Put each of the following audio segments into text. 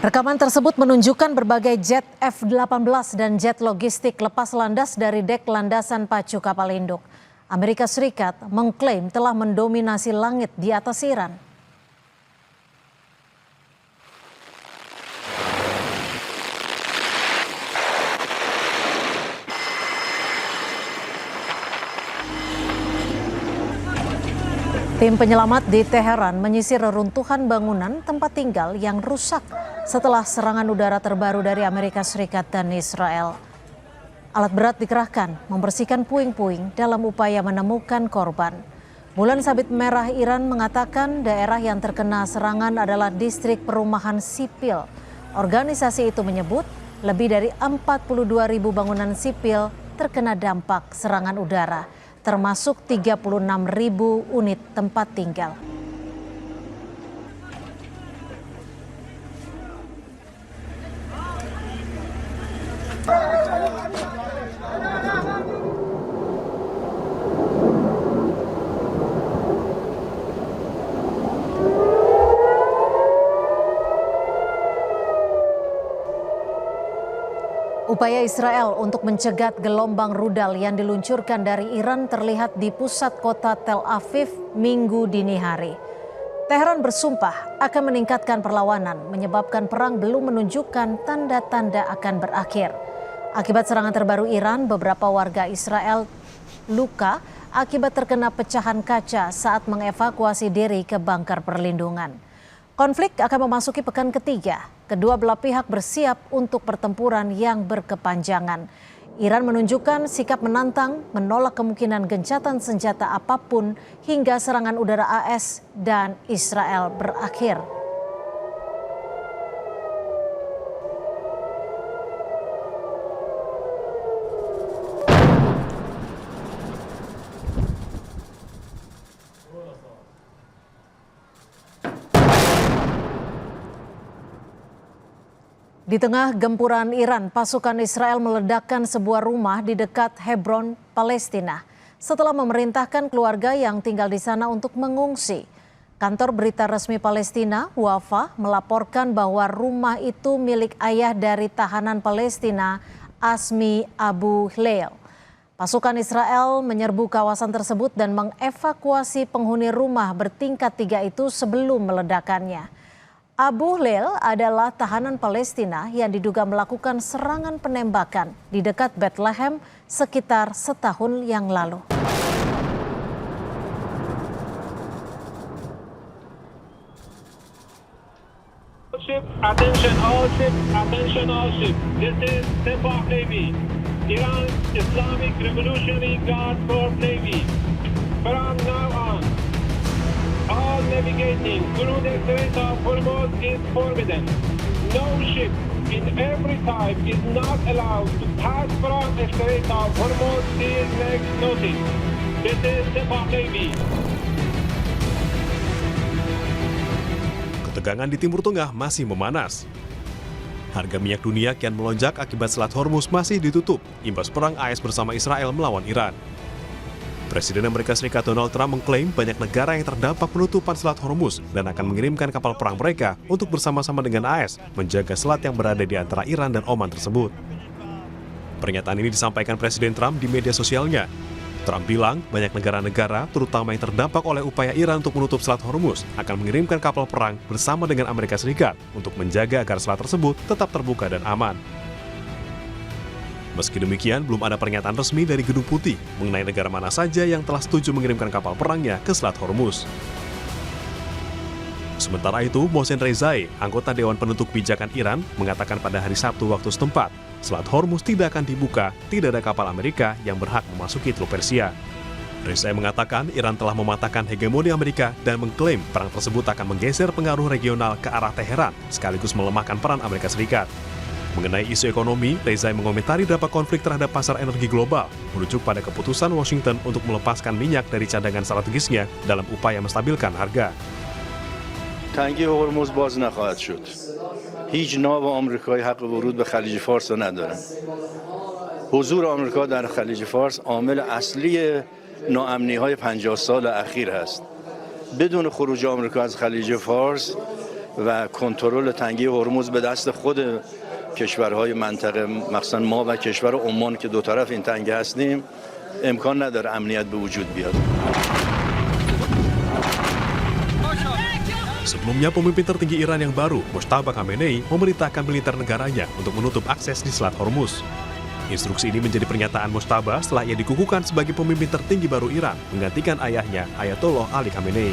Rekaman tersebut menunjukkan berbagai jet F-18 dan jet logistik lepas landas dari dek landasan pacu kapal induk. Amerika Serikat mengklaim telah mendominasi langit di atas Iran. Tim penyelamat di Teheran menyisir reruntuhan bangunan tempat tinggal yang rusak setelah serangan udara terbaru dari Amerika Serikat dan Israel. Alat berat dikerahkan membersihkan puing-puing dalam upaya menemukan korban. Bulan Sabit Merah Iran mengatakan daerah yang terkena serangan adalah distrik perumahan sipil. Organisasi itu menyebut lebih dari 42.000 bangunan sipil terkena dampak serangan udara, termasuk 36.000 unit tempat tinggal. Upaya Israel untuk mencegat gelombang rudal yang diluncurkan dari Iran terlihat di pusat kota Tel Aviv Minggu dini hari. Teheran bersumpah akan meningkatkan perlawanan, menyebabkan perang belum menunjukkan tanda-tanda akan berakhir. Akibat serangan terbaru Iran, beberapa warga Israel luka akibat terkena pecahan kaca saat mengevakuasi diri ke bunker perlindungan. Konflik akan memasuki pekan ketiga. Kedua belah pihak bersiap untuk pertempuran yang berkepanjangan. Iran menunjukkan sikap menantang, menolak kemungkinan gencatan senjata apapun hingga serangan udara AS dan Israel berakhir. Di tengah gempuran Iran, pasukan Israel meledakkan sebuah rumah di dekat Hebron, Palestina, setelah memerintahkan keluarga yang tinggal di sana untuk mengungsi. Kantor berita resmi Palestina, Wafa, melaporkan bahwa rumah itu milik ayah dari tahanan Palestina, Azmi Abu Hleil. Pasukan Israel menyerbu kawasan tersebut dan mengevakuasi penghuni rumah bertingkat 3 itu sebelum meledakannya. Abu Hleil adalah tahanan Palestina yang diduga melakukan serangan penembakan di dekat Bethlehem sekitar setahun yang lalu. Attention all ships, attention all ships. This is Sepah Navy, Iran Islamic Revolutionary Guard Corps Navy. From now on, all navigating through the Strait of Hormuz is forbidden. No ship in every type is not allowed to pass from the Strait of Hormuz till next notice. This is Sepah Navy. Ketegangan di Timur Tengah masih memanas. Harga minyak dunia kian melonjak akibat Selat Hormuz masih ditutup imbas perang AS bersama Israel melawan Iran. Presiden Amerika Serikat Donald Trump mengklaim banyak negara yang terdampak penutupan Selat Hormuz dan akan mengirimkan kapal perang mereka untuk bersama-sama dengan AS menjaga selat yang berada di antara Iran dan Oman tersebut. Pernyataan ini disampaikan Presiden Trump di media sosialnya. Trump bilang banyak negara-negara, terutama yang terdampak oleh upaya Iran untuk menutup Selat Hormuz, akan mengirimkan kapal perang bersama dengan Amerika Serikat untuk menjaga agar selat tersebut tetap terbuka dan aman. Meski demikian, belum ada pernyataan resmi dari Gedung Putih mengenai negara mana saja yang telah setuju mengirimkan kapal perangnya ke Selat Hormuz. Sementara itu, Mohsen Rezai, anggota Dewan Penentu Kebijakan Iran, mengatakan pada hari Sabtu waktu setempat, Selat Hormuz tidak akan dibuka, tidak ada kapal Amerika yang berhak memasuki Teluk Persia. Rezai mengatakan Iran telah mematahkan hegemoni Amerika dan mengklaim perang tersebut akan menggeser pengaruh regional ke arah Teheran, sekaligus melemahkan peran Amerika Serikat. Mengenai isu ekonomi, Rezai mengomentari dampak konflik terhadap pasar energi global, merujuk pada keputusan Washington untuk melepaskan minyak dari cadangan strategisnya dalam upaya menstabilkan harga. تنگی هرمز باز نخواهد شد. هیچ ناو آمریکایی حق ورود به خلیج فارس را ندارد. حضور آمریکا در خلیج فارس عامل اصلی ناامنی‌های 50 سال اخیر است. بدون خروج آمریکا از خلیج فارس و کنترل تنگی هرمز به دست خود کشورهای منطقه، مخصوصا ما و کشور عمان که دو طرف این تنگه هستیم، امکان نداره امنیت به وجود بیاد. Sebelumnya, pemimpin tertinggi Iran yang baru, Mojtaba Khamenei, memerintahkan militer negaranya untuk menutup akses di Selat Hormuz. Instruksi ini menjadi pernyataan Mojtaba setelah ia dikukuhkan sebagai pemimpin tertinggi baru Iran, menggantikan ayahnya, Ayatollah Ali Khamenei.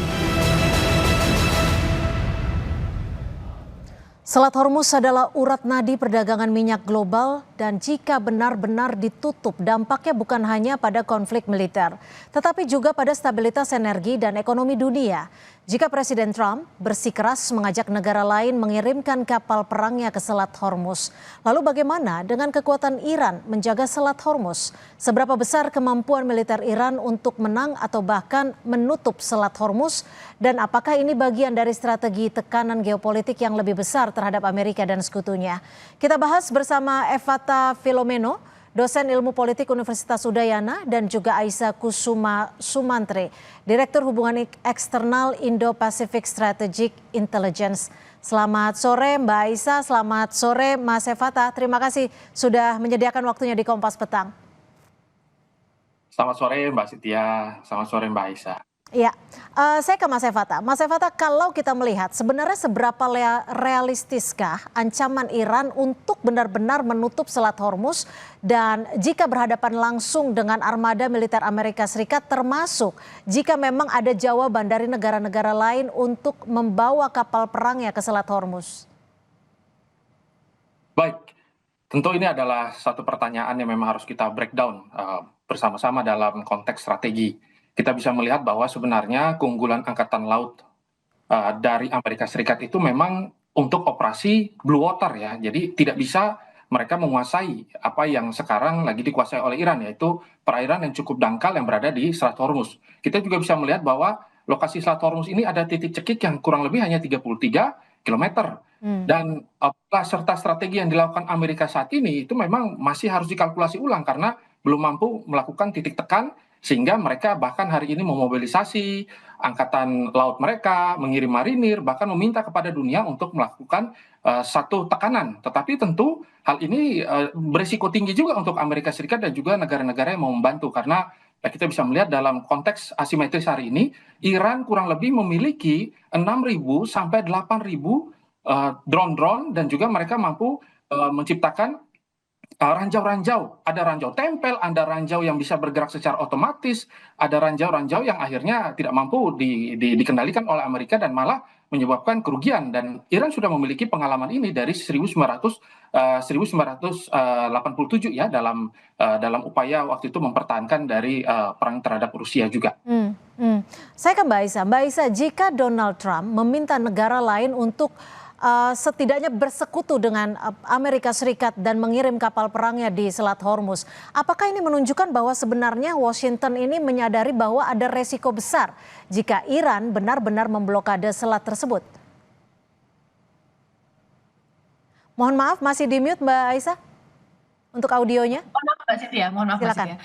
Selat Hormuz adalah urat nadi perdagangan minyak global dan jika benar-benar ditutup dampaknya bukan hanya pada konflik militer, tetapi juga pada stabilitas energi dan ekonomi dunia. Jika Presiden Trump bersikeras mengajak negara lain mengirimkan kapal perangnya ke Selat Hormuz, lalu bagaimana dengan kekuatan Iran menjaga Selat Hormuz? Seberapa besar kemampuan militer Iran untuk menang atau bahkan menutup Selat Hormuz? Dan apakah ini bagian dari strategi tekanan geopolitik yang lebih besar terhadap Amerika dan sekutunya? Kita bahas bersama Evata Filomeno, dosen ilmu politik Universitas Udayana, dan juga Aisyah Kusuma Sumantri, Direktur Hubungan Eksternal Indo-Pacific Strategic Intelligence. Selamat sore Mbak Aisyah, selamat sore Mas Evata. Terima kasih sudah menyediakan waktunya di Kompas Petang. Selamat sore Mbak Cynthia, selamat sore Mbak Aisyah. Ya, saya ke Mas Evata. Mas Evata, kalau kita melihat sebenarnya seberapa realistiskah ancaman Iran untuk benar-benar menutup Selat Hormuz dan jika berhadapan langsung dengan armada militer Amerika Serikat, termasuk jika memang ada jawaban dari negara-negara lain untuk membawa kapal perangnya ke Selat Hormuz? Baik, tentu ini adalah satu pertanyaan yang memang harus kita breakdown bersama-sama dalam konteks strategi. Kita bisa melihat bahwa sebenarnya keunggulan Angkatan Laut dari Amerika Serikat itu memang untuk operasi blue water ya. Jadi tidak bisa mereka menguasai apa yang sekarang lagi dikuasai oleh Iran, yaitu perairan yang cukup dangkal yang berada di Selat Hormuz. Kita juga bisa melihat bahwa lokasi Selat Hormuz ini ada titik cekik yang kurang lebih hanya 33 km. Dan serta strategi yang dilakukan Amerika saat ini itu memang masih harus dikalkulasi ulang karena belum mampu melakukan titik tekan, sehingga mereka bahkan hari ini memobilisasi angkatan laut mereka, mengirim marinir, bahkan meminta kepada dunia untuk melakukan satu tekanan. Tetapi tentu hal ini berisiko tinggi juga untuk Amerika Serikat dan juga negara-negara yang mau membantu. Karena kita bisa melihat dalam konteks asimetris hari ini, Iran kurang lebih memiliki 6.000 sampai 8.000 drone-drone dan juga mereka mampu menciptakan ranjau-ranjau, ada ranjau tempel, ada ranjau yang bisa bergerak secara otomatis, ada ranjau-ranjau yang akhirnya tidak mampu dikendalikan oleh Amerika dan malah menyebabkan kerugian. Dan Iran sudah memiliki pengalaman ini dari 1987 ya dalam upaya waktu itu mempertahankan dari perang terhadap Rusia juga. Saya ke Mbak Aisyah. Mbak Aisyah, jika Donald Trump meminta negara lain untuk setidaknya bersekutu dengan Amerika Serikat dan mengirim kapal perangnya di Selat Hormuz, apakah ini menunjukkan bahwa sebenarnya Washington ini menyadari bahwa ada resiko besar jika Iran benar-benar memblokade selat tersebut? Mohon maaf, masih di mute Mbak Aisyah untuk audionya. Mohon maaf Mbak Cynthia, mohon maaf Mbak Cynthia.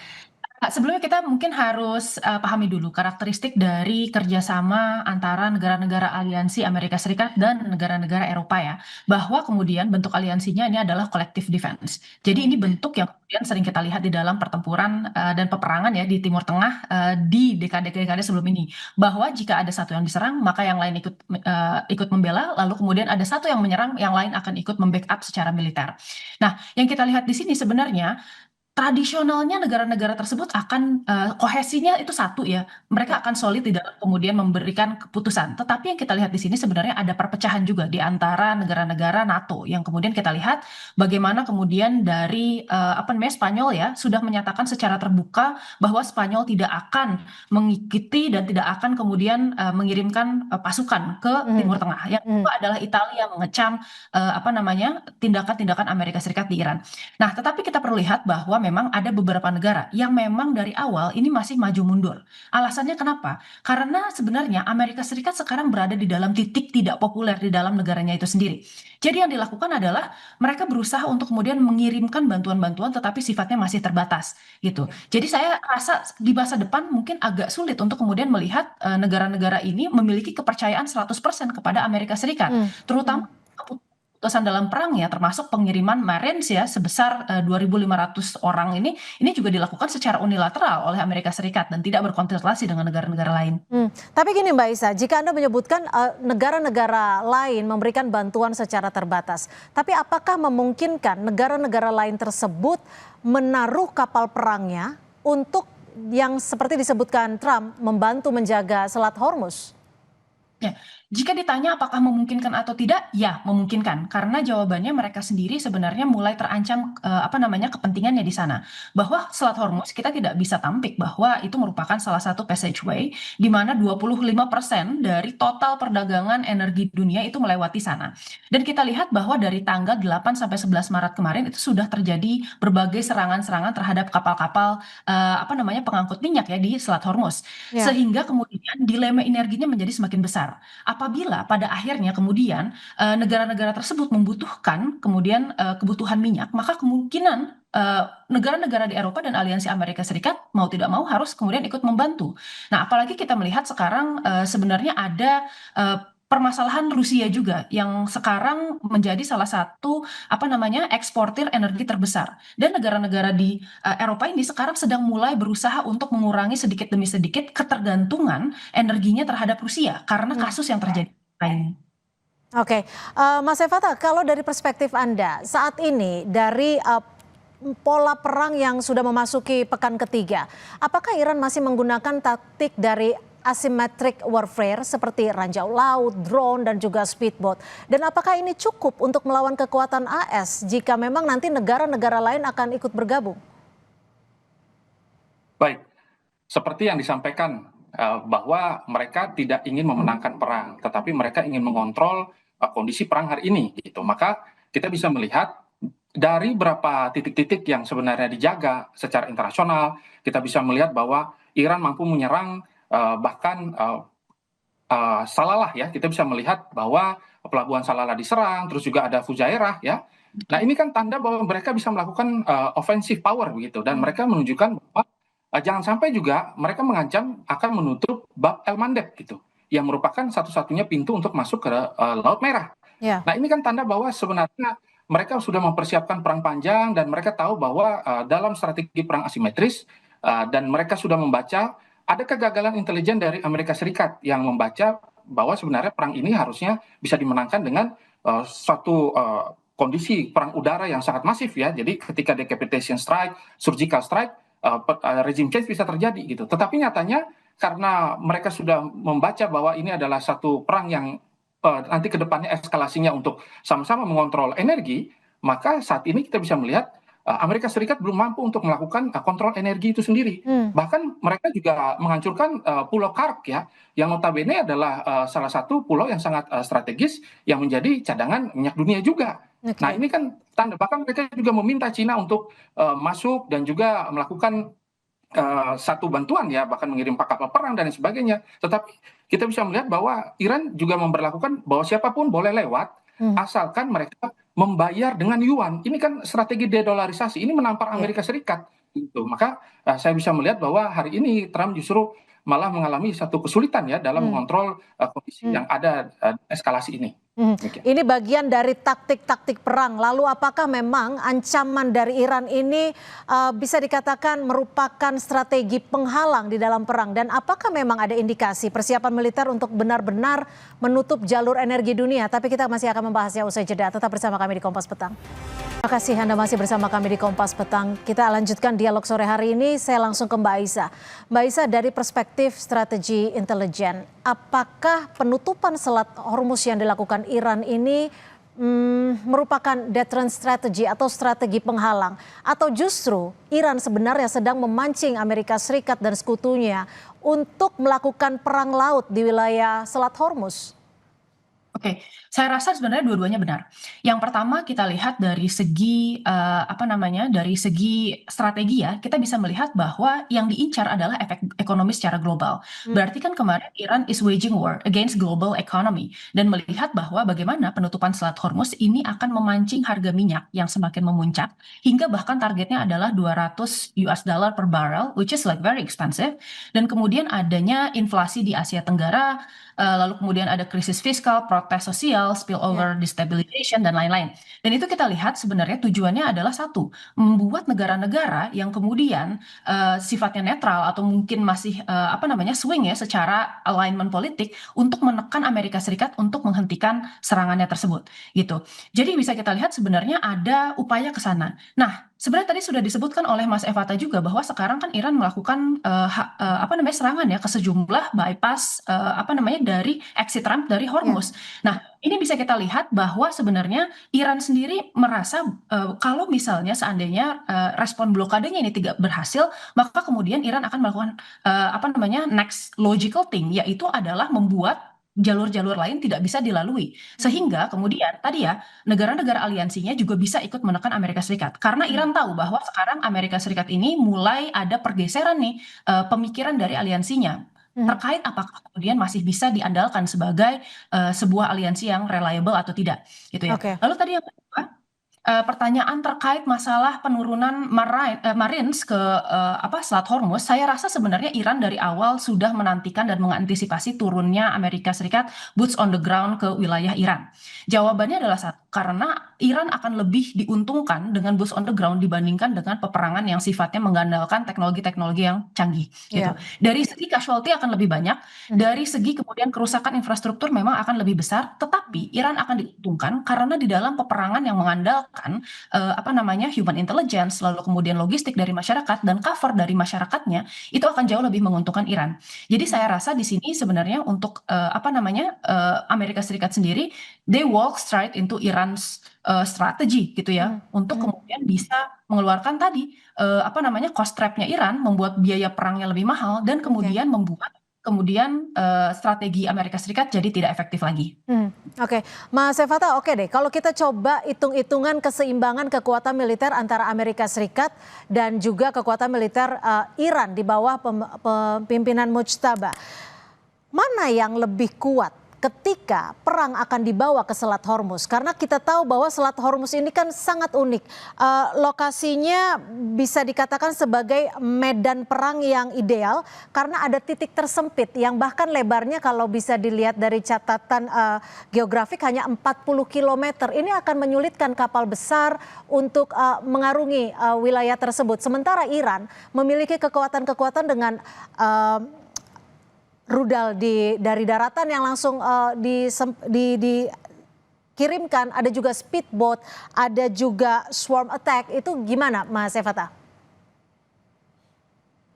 Sebelumnya kita mungkin harus pahami dulu karakteristik dari kerjasama antara negara-negara aliansi Amerika Serikat dan negara-negara Eropa ya. Bahwa kemudian bentuk aliansinya ini adalah collective defense. Jadi ini bentuk yang kemudian sering kita lihat di dalam pertempuran dan peperangan ya di Timur Tengah di dekade-dekade sebelum ini. Bahwa jika ada satu yang diserang maka yang lain ikut membela, lalu kemudian ada satu yang menyerang, yang lain akan ikut membackup secara militer. Nah, yang kita lihat di sini sebenarnya tradisionalnya negara-negara tersebut akan kohesinya itu satu ya, mereka akan solid di dalam kemudian memberikan keputusan. Tetapi yang kita lihat di sini sebenarnya ada perpecahan juga di antara negara-negara NATO yang kemudian kita lihat bagaimana kemudian dari Spanyol ya sudah menyatakan secara terbuka bahwa Spanyol tidak akan mengikuti dan tidak akan kemudian mengirimkan pasukan ke Timur Tengah. Yang kedua adalah Italia mengecam tindakan-tindakan Amerika Serikat di Iran. Nah, tetapi kita perlu lihat bahwa bahwa memang ada beberapa negara yang memang dari awal ini masih maju mundur. Alasannya kenapa? Karena sebenarnya Amerika Serikat sekarang berada di dalam titik tidak populer di dalam negaranya itu sendiri. Jadi yang dilakukan adalah mereka berusaha untuk kemudian mengirimkan bantuan-bantuan tetapi sifatnya masih terbatas gitu. Jadi saya rasa di masa depan mungkin agak sulit untuk kemudian melihat negara-negara ini memiliki kepercayaan 100% kepada Amerika Serikat, terutama keputusan dalam perang ya, termasuk pengiriman Marines ya sebesar 2.500 orang ini juga dilakukan secara unilateral oleh Amerika Serikat dan tidak berkonsultasi dengan negara-negara lain. Tapi gini Mbak Isa, jika Anda menyebutkan negara-negara lain memberikan bantuan secara terbatas, tapi apakah memungkinkan negara-negara lain tersebut menaruh kapal perangnya untuk yang seperti disebutkan Trump membantu menjaga Selat Hormuz? Ya, jika ditanya apakah memungkinkan atau tidak, ya memungkinkan. Karena jawabannya mereka sendiri sebenarnya mulai terancam kepentingannya di sana. Bahwa Selat Hormuz kita tidak bisa tampik bahwa itu merupakan salah satu passageway di mana 25% dari total perdagangan energi dunia itu melewati sana. Dan kita lihat bahwa dari tanggal 8 sampai 11 Maret kemarin itu sudah terjadi berbagai serangan-serangan terhadap kapal-kapal pengangkut minyak ya di Selat Hormuz. Ya. Sehingga kemudian dilema energinya menjadi semakin besar. Apabila pada akhirnya kemudian negara-negara tersebut membutuhkan kemudian kebutuhan minyak, maka kemungkinan negara-negara di Eropa dan Aliansi Amerika Serikat mau tidak mau harus kemudian ikut membantu. Nah, apalagi kita melihat sekarang sebenarnya ada permasalahan Rusia juga yang sekarang menjadi salah satu eksportir energi terbesar, dan negara-negara di Eropa ini sekarang sedang mulai berusaha untuk mengurangi sedikit demi sedikit ketergantungan energinya terhadap Rusia karena kasus yang terjadi ini. Oke, Mas Evata, kalau dari perspektif Anda saat ini dari pola perang yang sudah memasuki pekan ketiga, apakah Iran masih menggunakan taktik dari asymmetric warfare seperti ranjau laut, drone, dan juga speedboat? Dan apakah ini cukup untuk melawan kekuatan AS jika memang nanti negara-negara lain akan ikut bergabung? Baik, seperti yang disampaikan bahwa mereka tidak ingin memenangkan perang, tetapi mereka ingin mengontrol kondisi perang hari ini gitu. Maka kita bisa melihat dari beberapa titik-titik yang sebenarnya dijaga secara internasional, kita bisa melihat bahwa Iran mampu menyerang bahkan Salalah ya, kita bisa melihat bahwa pelabuhan Salalah diserang, terus juga ada Fujairah ya. Nah, ini kan tanda bahwa mereka bisa melakukan offensive power begitu, dan mereka menunjukkan bahwa jangan sampai juga mereka mengancam akan menutup Bab El Mandeb gitu, yang merupakan satu-satunya pintu untuk masuk ke Laut Merah. Ya. Nah, ini kan tanda bahwa sebenarnya mereka sudah mempersiapkan perang panjang, dan mereka tahu bahwa dalam strategi perang asimetris dan mereka sudah membaca ada kegagalan intelijen dari Amerika Serikat yang membaca bahwa sebenarnya perang ini harusnya bisa dimenangkan dengan suatu kondisi perang udara yang sangat masif ya. Jadi ketika decapitation strike, surgical strike, regime change bisa terjadi gitu. Tetapi nyatanya karena mereka sudah membaca bahwa ini adalah satu perang yang nanti ke depannya eskalasinya untuk sama-sama mengontrol energi, maka saat ini kita bisa melihat Amerika Serikat belum mampu untuk melakukan kontrol energi itu sendiri. Bahkan mereka juga menghancurkan Pulau Kark ya, yang notabene adalah salah satu pulau yang sangat strategis yang menjadi cadangan minyak dunia juga. Okay. Nah, ini kan tanda, bahkan mereka juga meminta Cina untuk masuk dan juga melakukan satu bantuan ya, bahkan mengirim kapal perang dan sebagainya. Tetapi kita bisa melihat bahwa Iran juga memberlakukan bahwa siapapun boleh lewat asalkan mereka membayar dengan yuan. Ini kan strategi dedolarisasi, ini menampar Amerika Serikat gitu. Maka saya bisa melihat bahwa hari ini Trump justru malah mengalami satu kesulitan ya dalam mengontrol kondisi yang ada eskalasi ini. Ini bagian dari taktik-taktik perang. Lalu apakah memang ancaman dari Iran ini bisa dikatakan merupakan strategi penghalang di dalam perang? Dan apakah memang ada indikasi persiapan militer untuk benar-benar menutup jalur energi dunia? Tapi kita masih akan membahasnya usai jeda. Tetap bersama kami di Kompas Petang. Terima kasih Anda masih bersama kami di Kompas Petang. Kita lanjutkan dialog sore hari ini. Saya langsung ke Mbak Isa. Mbak Isa, dari perspektif strategi intelijen, apakah penutupan Selat Hormuz yang dilakukan Iran ini merupakan deterrent strategy atau strategi penghalang? Atau justru Iran sebenarnya sedang memancing Amerika Serikat dan sekutunya untuk melakukan perang laut di wilayah Selat Hormuz? Oke, saya rasa sebenarnya dua-duanya benar. Yang pertama kita lihat dari segi, dari segi strategi ya, kita bisa melihat bahwa yang diincar adalah efek ekonomi secara global. Berarti kan kemarin Iran is waging war against global economy dan melihat bahwa bagaimana penutupan Selat Hormuz ini akan memancing harga minyak yang semakin memuncak hingga bahkan targetnya adalah $200 per barrel, which is like very expensive. Dan kemudian adanya inflasi di Asia Tenggara, lalu kemudian ada krisis fiskal, protes sosial, spillover destabilization, dan lain-lain. Dan itu kita lihat sebenarnya tujuannya adalah satu, membuat negara-negara yang kemudian sifatnya netral atau mungkin masih swing ya secara alignment politik untuk menekan Amerika Serikat untuk menghentikan serangannya tersebut gitu. Jadi bisa kita lihat sebenarnya ada upaya ke sana. Nah, sebenarnya tadi sudah disebutkan oleh Mas Evata juga bahwa sekarang kan Iran melakukan serangan ya ke sejumlah bypass dari exit ramp dari Hormuz. Nah, ini bisa kita lihat bahwa sebenarnya Iran sendiri merasa kalau misalnya seandainya respon blokadenya ini tidak berhasil, maka kemudian Iran akan melakukan next logical thing, yaitu adalah membuat jalur-jalur lain tidak bisa dilalui. Sehingga kemudian tadi ya negara-negara aliansinya juga bisa ikut menekan Amerika Serikat. Karena Iran tahu bahwa sekarang Amerika Serikat ini mulai ada pergeseran nih pemikiran dari aliansinya terkait apakah kemudian masih bisa diandalkan sebagai sebuah aliansi yang reliable atau tidak gitu ya. Oke. Lalu tadi yang kedua, pertanyaan terkait masalah penurunan Marines ke Selat Hormuz, saya rasa sebenarnya Iran dari awal sudah menantikan dan mengantisipasi turunnya Amerika Serikat boots on the ground ke wilayah Iran. Jawabannya adalah satu, karena Iran akan lebih diuntungkan dengan boots on the ground dibandingkan dengan peperangan yang sifatnya mengandalkan teknologi-teknologi yang canggih gitu. Dari segi casualty akan lebih banyak, dari segi kemudian kerusakan infrastruktur memang akan lebih besar, tetapi Iran akan diuntungkan karena di dalam peperangan yang mengandalkan human intelligence, lalu kemudian logistik dari masyarakat dan cover dari masyarakatnya, itu akan jauh lebih menguntungkan Iran. Jadi saya rasa di sini sebenarnya untuk Amerika Serikat sendiri, they walk straight into Iran's strategi gitu ya, untuk kemudian bisa mengeluarkan tadi cost trapnya Iran, membuat biaya perangnya lebih mahal dan kemudian membuat strategi Amerika Serikat jadi tidak efektif lagi. Oke, Mas Evata, oke deh. Kalau kita coba hitung-hitungan keseimbangan kekuatan militer antara Amerika Serikat dan juga kekuatan militer Iran di bawah pemimpinan Mujtaba, mana yang lebih kuat ketika perang akan dibawa ke Selat Hormuz? Karena kita tahu bahwa Selat Hormuz ini kan sangat unik. Lokasinya bisa dikatakan sebagai medan perang yang ideal karena ada titik tersempit yang bahkan lebarnya kalau bisa dilihat dari catatan geografik hanya 40 km. Ini akan menyulitkan kapal besar untuk mengarungi wilayah tersebut. Sementara Iran memiliki kekuatan-kekuatan dengan rudal dari daratan yang langsung dikirimkan, ada juga speedboat, ada juga swarm attack. Itu gimana Mas Evata?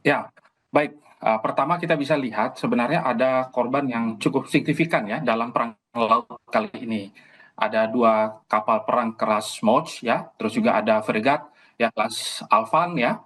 Ya, baik. Pertama kita bisa lihat sebenarnya ada korban yang cukup signifikan ya dalam perang laut kali ini. Ada 2 kapal perang kelas Moj ya, terus juga ada fregat ya kelas Alvan ya.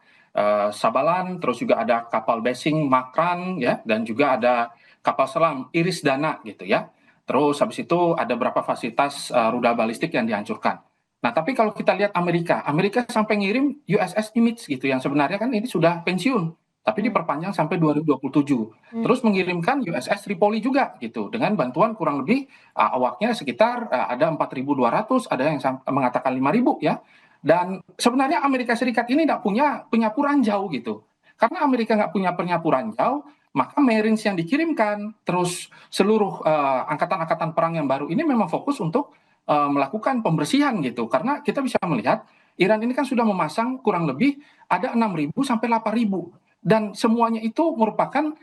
Sabalan, terus juga ada kapal basing Makran ya, dan juga ada kapal selam Iris Dana gitu ya. Terus habis itu ada beberapa fasilitas rudal balistik yang dihancurkan. Nah, tapi kalau kita lihat Amerika sampai ngirim USS Nimitz gitu yang sebenarnya kan ini sudah pensiun, tapi diperpanjang sampai 2027. Terus mengirimkan USS Tripoli juga gitu dengan bantuan kurang lebih awaknya sekitar ada 4.200, ada yang mengatakan 5.000 ya. Dan sebenarnya Amerika Serikat ini tidak punya penyapuran jauh gitu. Karena Amerika nggak punya penyapuran jauh, maka Marines yang dikirimkan, terus seluruh angkatan-angkatan perang yang baru ini memang fokus untuk melakukan pembersihan gitu. Karena kita bisa melihat Iran ini kan sudah memasang kurang lebih ada 6.000 sampai 8.000. Dan semuanya itu merupakan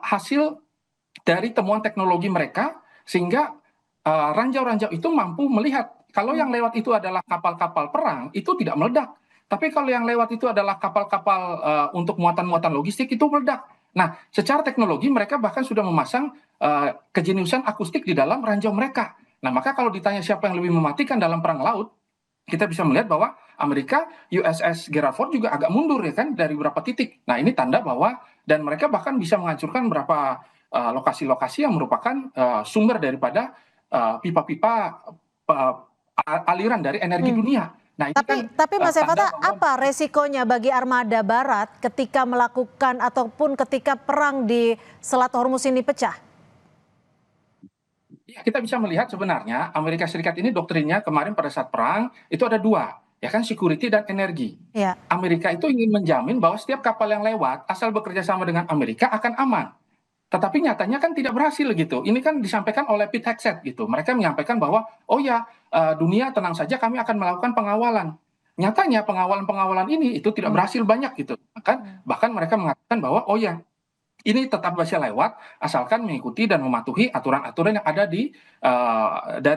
hasil dari temuan teknologi mereka, sehingga ranjau-ranjau itu mampu melihat kalau yang lewat itu adalah kapal-kapal perang, itu tidak meledak. Tapi kalau yang lewat itu adalah kapal-kapal untuk muatan-muatan logistik, itu meledak. Nah, secara teknologi mereka bahkan sudah memasang kejeniusan akustik di dalam ranjau mereka. Nah, maka kalau ditanya siapa yang lebih mematikan dalam perang laut, kita bisa melihat bahwa Amerika, USS Gerald Ford juga agak mundur ya kan dari beberapa titik. Nah, ini tanda bahwa, dan mereka bahkan bisa menghancurkan beberapa lokasi-lokasi yang merupakan sumber daripada pipa-pipa aliran dari energi dunia. Nah, ini Tapi Mas tanda Evata, bahwa apa resikonya bagi armada barat ketika melakukan ataupun ketika perang di Selat Hormuz ini pecah? ya, kita bisa melihat sebenarnya Amerika Serikat ini doktrinnya kemarin pada saat perang itu ada dua, ya kan, security dan energi. Ya. Amerika itu ingin menjamin bahwa setiap kapal yang lewat asal bekerja sama dengan Amerika akan aman. Tetapi nyatanya kan tidak berhasil gitu. Ini kan disampaikan oleh Pete Hegseth gitu. Mereka menyampaikan bahwa oh ya, dunia tenang saja, kami akan melakukan pengawalan. Nyatanya pengawalan-pengawalan ini itu tidak berhasil banyak gitu. Bahkan mereka mengatakan bahwa oh ya, ini tetap bisa lewat asalkan mengikuti dan mematuhi aturan-aturan yang ada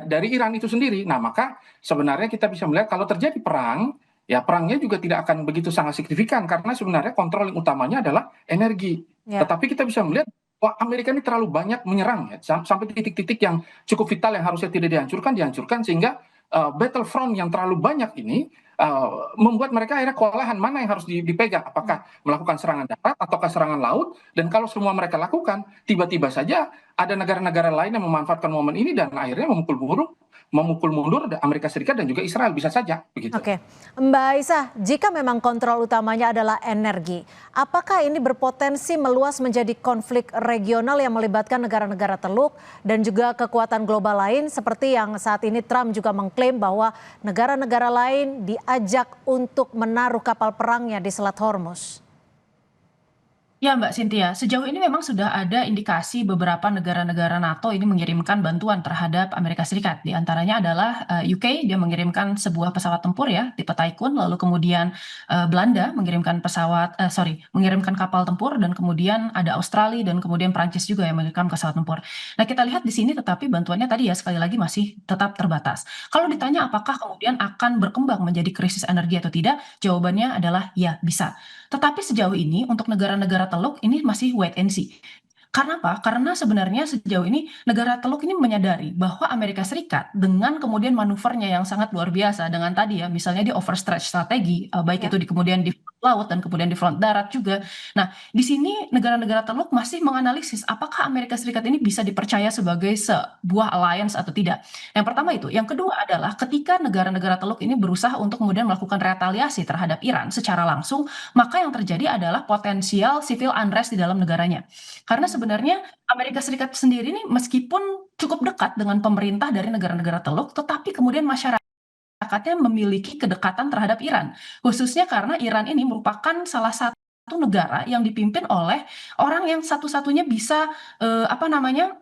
dari Iran itu sendiri. Nah, maka sebenarnya kita bisa melihat kalau terjadi perang, ya perangnya juga tidak akan begitu sangat signifikan karena sebenarnya kontrol yang utamanya adalah energi. Ya. Tetapi kita bisa melihat wah, Amerika ini terlalu banyak menyerang ya, sampai titik-titik yang cukup vital yang harusnya tidak dihancurkan sehingga battlefront yang terlalu banyak ini membuat mereka akhirnya kewalahan mana yang harus dipegang, apakah melakukan serangan darat ataukah serangan laut, dan kalau semua mereka lakukan tiba-tiba saja ada negara-negara lain yang memanfaatkan momen ini dan akhirnya memukul mundur Amerika Serikat dan juga Israel, bisa saja begitu. Oke, Mbak Aisyah, jika memang kontrol utamanya adalah energi, apakah ini berpotensi meluas menjadi konflik regional yang melibatkan negara-negara Teluk dan juga kekuatan global lain seperti yang saat ini Trump juga mengklaim bahwa negara-negara lain diajak untuk menaruh kapal perangnya di Selat Hormuz? Ya Mbak Cynthia, sejauh ini memang sudah ada indikasi beberapa negara-negara NATO ini mengirimkan bantuan terhadap Amerika Serikat. Di antaranya adalah UK, dia mengirimkan sebuah pesawat tempur ya, tipe Typhoon, lalu kemudian Belanda mengirimkan mengirimkan kapal tempur, dan kemudian ada Australia dan kemudian Prancis juga yang mengirimkan pesawat tempur. Nah, kita lihat di sini tetapi bantuannya tadi ya sekali lagi masih tetap terbatas. Kalau ditanya apakah kemudian akan berkembang menjadi krisis energi atau tidak, jawabannya adalah ya bisa. Tetapi sejauh ini untuk negara-negara Teluk ini masih wait and see. Karena apa? Karena sebenarnya sejauh ini negara Teluk ini menyadari bahwa Amerika Serikat dengan kemudian manuvernya yang sangat luar biasa dengan tadi ya misalnya di overstretch strategi, baik itu kemudian di front laut dan kemudian di front darat juga. Nah, di sini negara-negara Teluk masih menganalisis apakah Amerika Serikat ini bisa dipercaya sebagai sebuah alliance atau tidak. Yang pertama itu. Yang kedua adalah ketika negara-negara Teluk ini berusaha untuk kemudian melakukan retaliasi terhadap Iran secara langsung, maka yang terjadi adalah potensial civil unrest di dalam negaranya. Karena sebenarnya Amerika Serikat sendiri ini meskipun cukup dekat dengan pemerintah dari negara-negara Teluk, tetapi kemudian masyarakatnya memiliki kedekatan terhadap Iran. Khususnya karena Iran ini merupakan salah satu negara yang dipimpin oleh orang yang satu-satunya bisa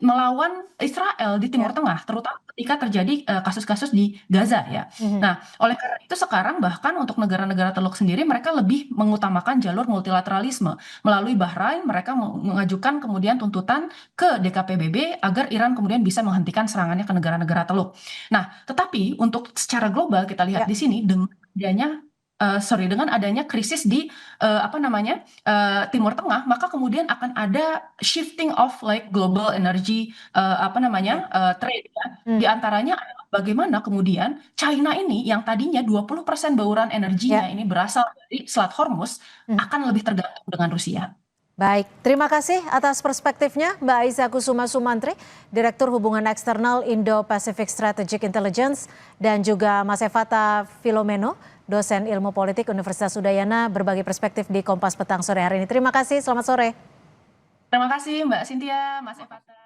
melawan Israel di Timur Tengah, terutama ketika terjadi kasus-kasus di Gaza ya. Nah, oleh karena itu sekarang bahkan untuk negara-negara Teluk sendiri mereka lebih mengutamakan jalur multilateralisme. Melalui Bahrain mereka mengajukan kemudian tuntutan ke DKPBB agar Iran kemudian bisa menghentikan serangannya ke negara-negara Teluk. Nah, tetapi untuk secara global kita lihat di sini dengan adanya krisis di Timur Tengah, maka kemudian akan ada shifting of like global energy trade ya. Di antaranya adalah bagaimana kemudian China ini yang tadinya 20% bauran energinya ini berasal dari Selat Hormuz akan lebih tergantung dengan Rusia. Baik, terima kasih atas perspektifnya Mbak Aisyah Kusuma Sumantri, Direktur Hubungan Eksternal Indo-Pacific Strategic Intelligence, dan juga Mas Evata Filomeno, dosen ilmu politik Universitas Udayana, berbagi perspektif di Kompas Petang sore hari ini. Terima kasih, selamat sore. Terima kasih Mbak Cynthia, Mas Evata.